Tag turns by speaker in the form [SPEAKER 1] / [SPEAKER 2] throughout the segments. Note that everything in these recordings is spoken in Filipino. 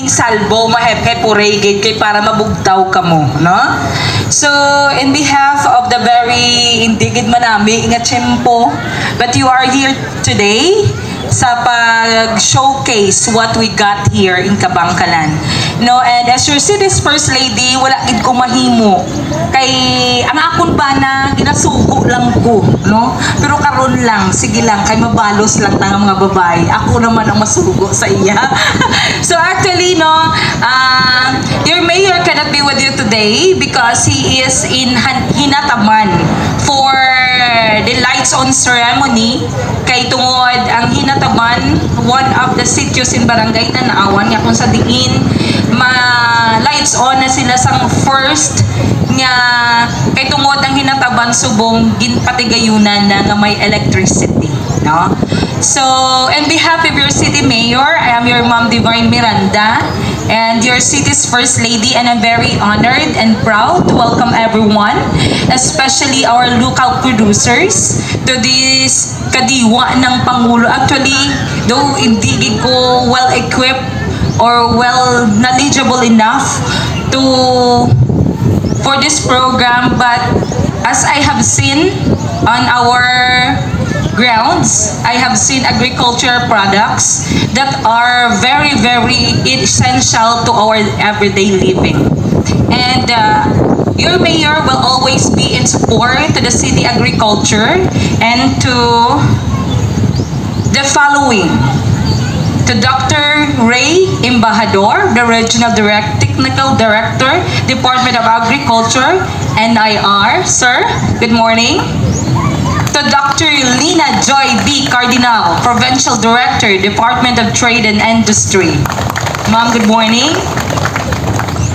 [SPEAKER 1] salbo mahep-hep uregid kay para mabugtaw ka mo, no? So, in behalf of the very indigid manami nga tiyempo, but you are here today sa pag-showcase what we got here in Kabangkalan. No, and as your city's first lady, wala gid ko mahimo. Kay ang akon ba na ginasugo lang ko, no? Pero karon lang, sige lang, kay mabalos lang tang mga babae. Ako naman ang masugo sa iya. So actually, no, your mayor cannot be with you today because he is in Hinataman for the lights on ceremony. Kay tungod ang Hinataman, one of the sitios in Barangay Nanaawan nga kung sa diin lights on na sila sang first nga kay tungod ang Hinataban subong ginpatigayunan na nga may electricity, no? So, on behalf of your city mayor, I am your Ma'am Divine Miranda and your city's first lady, and I'm very honored and proud to welcome everyone, especially our local producers, to this kadiwa ng Pangulo. Actually, though hindi ko well-equipped or well knowledgeable enough for this program, but as I have seen on our grounds, I have seen agriculture products that are very, very essential to our everyday living. And your mayor will always be in support to the city agriculture and to the following. To Dr. Ray Embajador, the Regional Technical Director, Department of Agriculture, NIR. Sir, good morning. To Dr. Lina Joy B. Cardinal, Provincial Director, Department of Trade and Industry. Ma'am, good morning.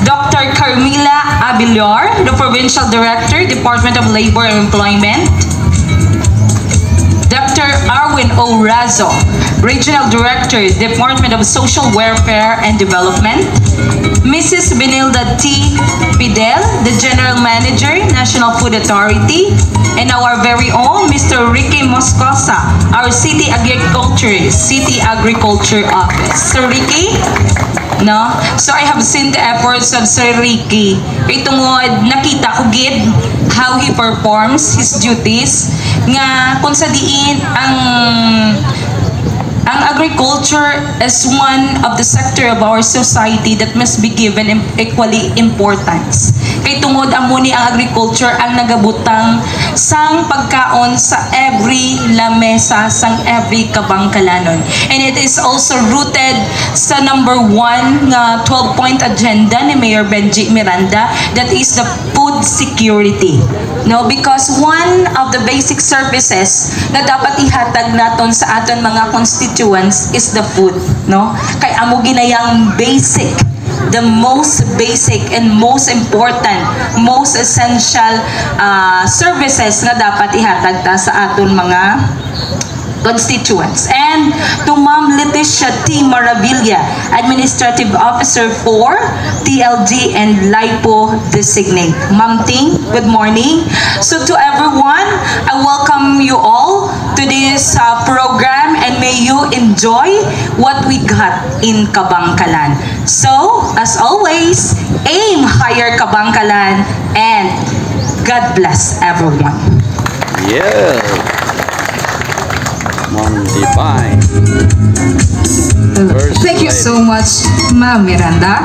[SPEAKER 1] Dr. Carmila Abilior, the Provincial Director, Department of Labor and Employment. Dr. Arwin O. Razo, Regional Director, Department of Social Welfare and Development. Mrs. Benilda T. Fidel, the General Manager, National Food Authority. And our very own Mr. Ricky Moscosa, our City Agriculture Office. Sir Ricky? No? So I have seen the efforts of Sir Ricky. Kay tungod, nakita ko gid how he performs his duties nga kung sa diin ang agriculture is one of the sector of our society that must be given equally importance. Kay tungod amuni ang agriculture ang nagabutang sang pagkaon sa every lamesa sang every Kabangkalanon. And it is also rooted sa number 1 nga 12-point agenda ni Mayor Benji Miranda, that is the food security. No, because one of the basic services na dapat ihatag naton sa aton mga constituents is the food, no? Kay amo ginayang basic, the most basic and most important, most essential services na dapat ihatag ta sa aton mga constituents. And to Ma'am Leticia T. Maravilla, Administrative Officer for TLG and LIPO Designate. Ma'am Ting, good morning. So to everyone, I welcome you all to this program, and may you enjoy what we got in Kabangkalan. So, as always, aim higher Kabangkalan, and God bless everyone.
[SPEAKER 2] Yeah. Divine.
[SPEAKER 3] Thank you so much, Ma'am Miranda.